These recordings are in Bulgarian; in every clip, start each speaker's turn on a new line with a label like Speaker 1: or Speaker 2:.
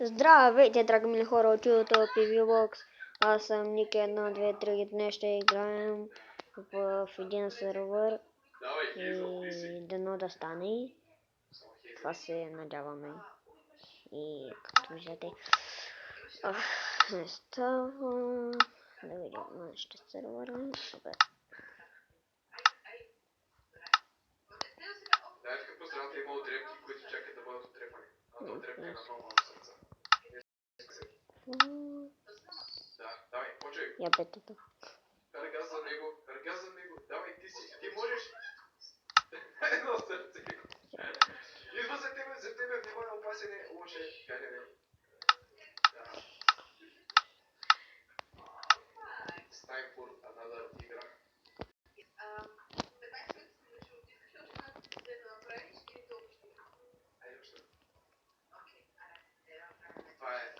Speaker 1: Здравейте, драги мили хора от YouTube PvPox. Аз съм Ники 1, 2, 3. Днес ще играем в един сервер и дано да стане. Това се надяваме. И както виждате, не става. Да видим нашите сервера.
Speaker 2: Да, тук по страната има отрепки, които чакат да бъдат отрепани. А да отрепне на много сърца. Да, давай, почвай.
Speaker 1: Я бетата.
Speaker 2: Ръка за него, давай ти си, ти можеш. Едно сърце. Идва за тебе, внимай, опасен е, лоше, галяне. Да. It's time for another игра. Това е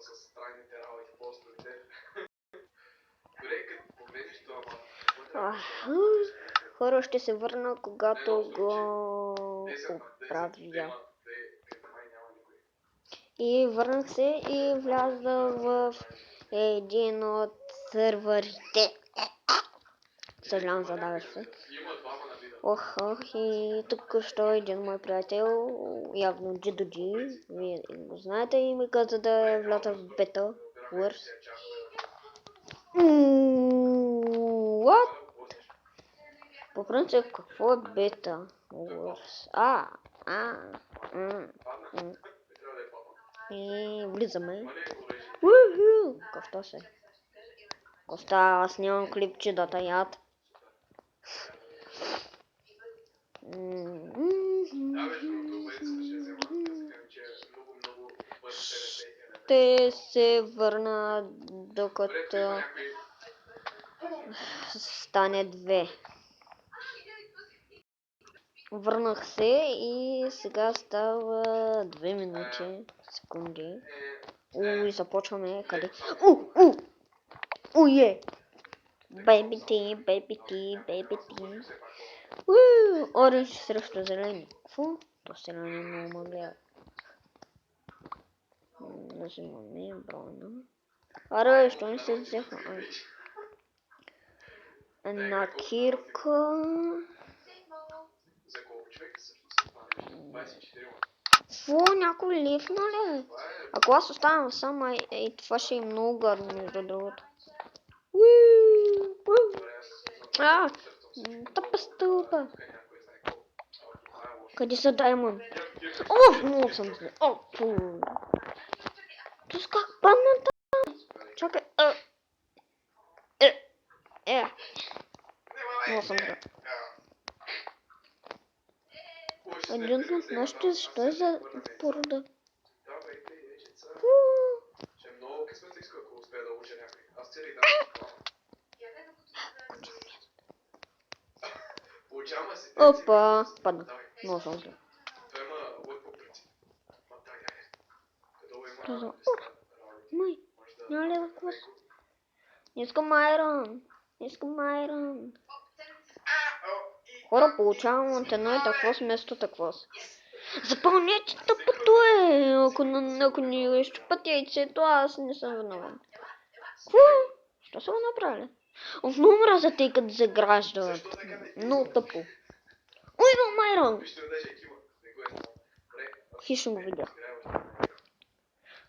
Speaker 2: с трайните работи, постовете. Дори като погледнеш това,
Speaker 1: Хора, ще се върна, когато го правя. И върнах се и вляза в един от серверите. Съжалявам, задаваш се. И тук що един мой приятел, явно GDG, вие го знаете, и ми каза да вляза в бета Wars. What? По принцип, какво е бета Wars? И влизаме. Кофта се. Коста, аз нямам клипче да таят. Ще се върна докато стане 2. Върнах се и сега става 2 минути, секунди. И започваме къде? Е! Бейби ти. Оранж срещу зелени. Какво? То зелени много ме гледа. Нажимаме броня. Аре, що не се взеха? Една кирка. Фу, някой лифна ли? Ако аз оставам сама, това ще е много гадно, между другото. Тъпа стълба. Къде са Даймонд? Много съм зле. Тус как падна там? Чакай. Много съм зле. Един от нашите, що е за порода? Опа, падна. Много съм зле. Май, няма ли въпрос? Не искам айрон. Хора, получавам от едно и такво вместо такво. Запълнете тъпото е! Ако ни изчупат яйцето, аз не съм виновен. Що са го направили? Много мразя тъй като заграждат. Много тъпо. Имам айрон! Хищно го видях.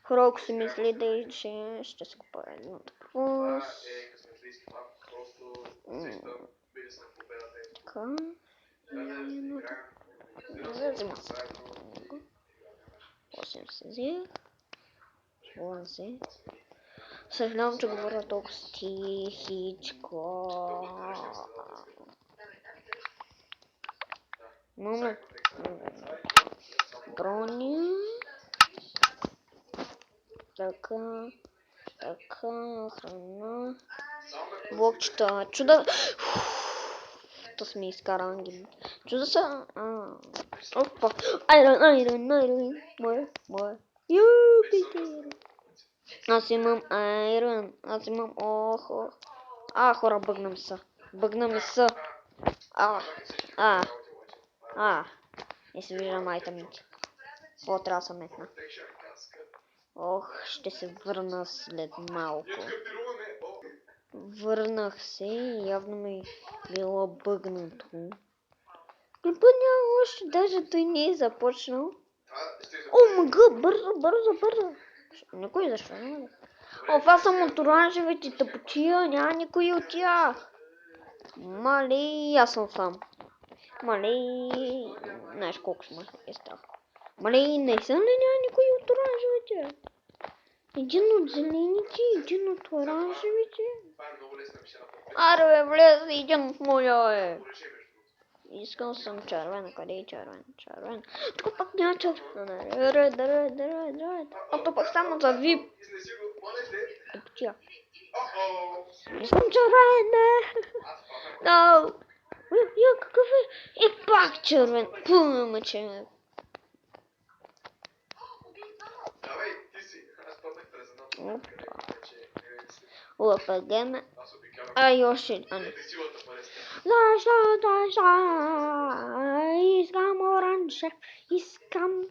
Speaker 1: Хора, ако си мисли, че ще се купа едно такова. Така. Взема се. 8 се взех. Вон се. Съжалявам, че говоря толкова тихичко. Имаме броня. Така, храна. Блокчета. Чуда. То сме изкарали. Чуда са. Опа. Айрон. Моя. Юпитер. Аз имам айрон. Хора, бъгнаме са. Не се виждам айтамите. О, трябва да се метна.
Speaker 2: Protection каска.
Speaker 1: Ох, ще се върна след малко.
Speaker 2: Ние скартируваме. О,
Speaker 1: Върнах се и явно ми е било бъгнато. Клипът няма още, даже той не е започнал.
Speaker 2: това ще
Speaker 1: О, мъга, бързо. Никой защо няма да? О, това съм от оранжевите тъпочия, няма никой от тях. Мали, аз съм сам. Мали, знаеш колко сме е страх. Мали, не съм ли няма никой от оранжевите? Един от зелените, един от оранжевите.
Speaker 2: Това е много лесна мишена.
Speaker 1: Аре бе, влез един от моя е.
Speaker 2: Поръчай между другото.
Speaker 1: Искам съм червен, къде е червен? Червен. Тук пак няма червен. Дай. А то пак само за VIP.
Speaker 2: Изнеси го, моля те.
Speaker 1: Тъпчия.
Speaker 2: О-о!
Speaker 1: Искам червен, не.
Speaker 2: Аз падам.
Speaker 1: Да. Я какъв е? И пак червен. Пълно мъче.
Speaker 2: Давай, ти си. Аз паднах през едното.
Speaker 1: ЛПГ.
Speaker 2: Аз обикалям.
Speaker 1: Ай, още един.
Speaker 2: Ето силата пареста.
Speaker 1: Защо? Искам оранже. Искам.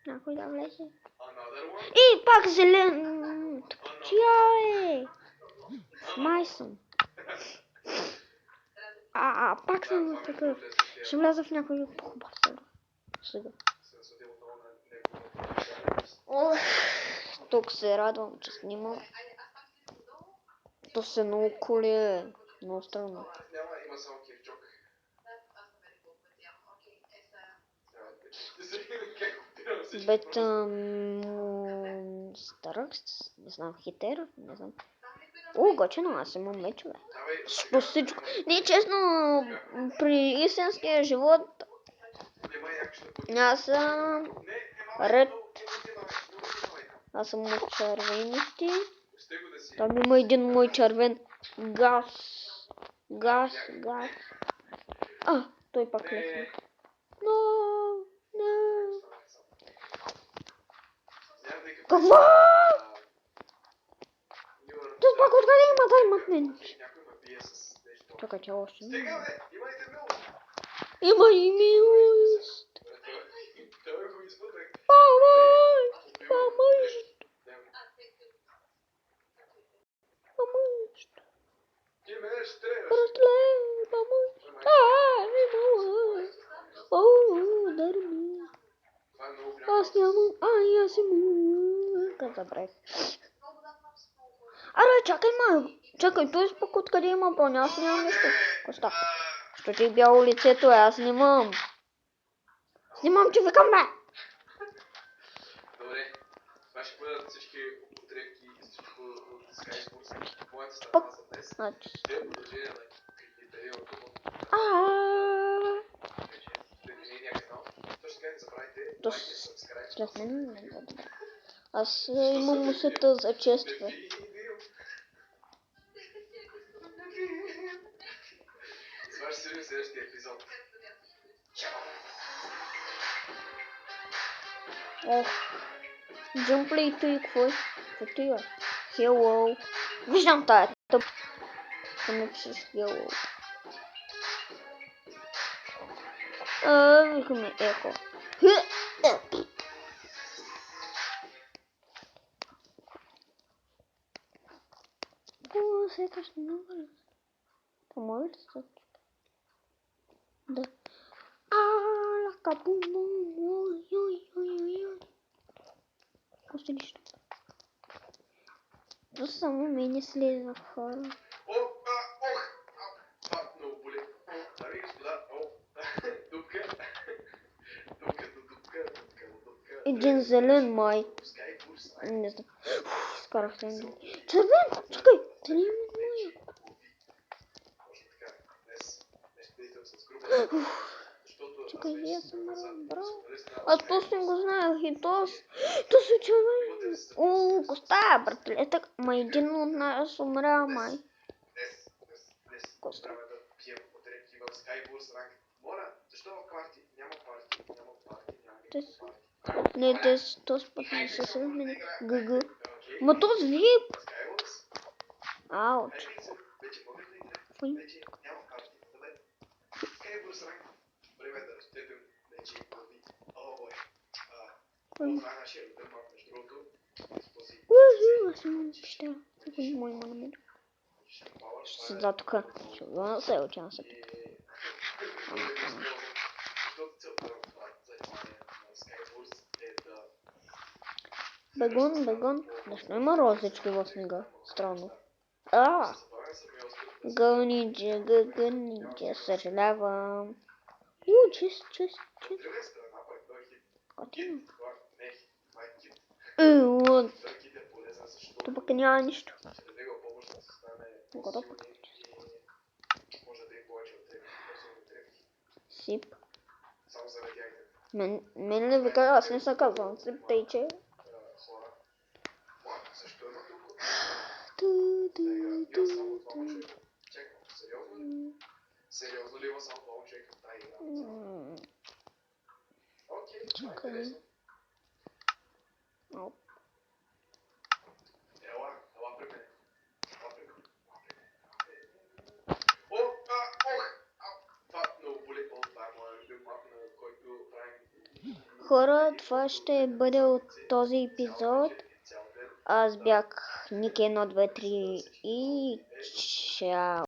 Speaker 1: Някой да влезе.
Speaker 2: Another one.
Speaker 1: И пак зелен. Чия е? Май съм. Пак съм в такъв. Ще вляза в някой по-хубав сега. Ох, тук се радвам, че снимам. То се много коли. Много странно.
Speaker 2: Няма, има само кефчок.
Speaker 1: Бета Старъкс, не знам, хитер, не знам. О, готино, аз имам мечове. По всичко. Не, честно, при истинския живот аз съм ред. Аз съм от червените. Там има един мой червен газ. Той пак лесна. Но. Какво? Той пак откъде има да имат мен? Чакай, че още не. Има и милост. Помощ.
Speaker 2: Ти мене ще требаш.
Speaker 1: Разлей, помощ. Милост. Удар ми. Аз нямам, аз имам. Как забравих. Аре, чакай, той пък откъде има броня, аз нямам нищо. Коста, що ти е бяло лицето, аз снимам. Снимам човека, бе!
Speaker 2: Добре, това ще бъдат всички отрепки и всичко от Skywars. Моята страна за днес. Ще е продължение на критериалното му. Следвания канал. Точно така не забравяйте лайк и subscribe.
Speaker 1: След мен не бъде. Аз имам усета за честване.
Speaker 2: С вас ще се видим в следващия епизод.
Speaker 1: Ох, джумплей и какво е? Какво ти е? Hello. Виждам тая тъп. Само пишеш hello. Викаме еко. О, сякаш много ли? По-моля ли са? Да. Лакабум. Ой. Още нищо. То само мене слеза в хора.
Speaker 2: Много боли. Дами и господа, дупка.
Speaker 1: Един зелен май. Не знам. Скарах се. Червен! Чакай! Дали има моя?
Speaker 2: Точно така. Днес ще действам с група.
Speaker 1: Чакай, я съм разбрал. Аз точно го знаех и то се червен. О, коста, братле, так, ма един от нас умря, май.
Speaker 2: Днес трябва да пием отрепки в Skywars ранг. Моля, защо в парти? Няма парти.
Speaker 1: Не, този път не се сръхне. Гъгъ. Ма този вип! Ауч.
Speaker 2: Вече мога да играм. Вече няма парти. Добре. Skywars ранг. Време да разчетем вече глави. О, бой. Това е нашия роден мап, между другото.
Speaker 1: Аз имам пища. Такой мой монумент. Ще се седа тук. Ще го се уча на се.
Speaker 2: Защото целта на това занимание на Skywars е да...
Speaker 1: Бегон. Защо има розички в снега? Странно. Гълниче, съжалявам. Чист.
Speaker 2: От друга страна пък той хит.
Speaker 1: Готино.
Speaker 2: Не хит, това е кит.
Speaker 1: Вот.
Speaker 2: Той хит е полезен, защото
Speaker 1: Тук пък няма нищо.
Speaker 2: ще даде го помощ да се стане
Speaker 1: Готов.
Speaker 2: по-силни и може да им повече от трепки, по-силни трепки.
Speaker 1: Сип.
Speaker 2: Само заради айтем.
Speaker 1: Мен ли вика, аз не съм казвам. Сип, тъй че.
Speaker 2: Хора. Защо има толкова?
Speaker 1: Ту.
Speaker 2: Има само двама човека. Чакай, сериозно ли? Сериозно ли има само двама човека в тази игра? Окей, това е интересно. Ела при мен. Това много боли. Това е моят любим мап, на който правим...
Speaker 1: Хора, това ще бъде от този епизод. Аз бях Ник 1, 2, 3 и чао.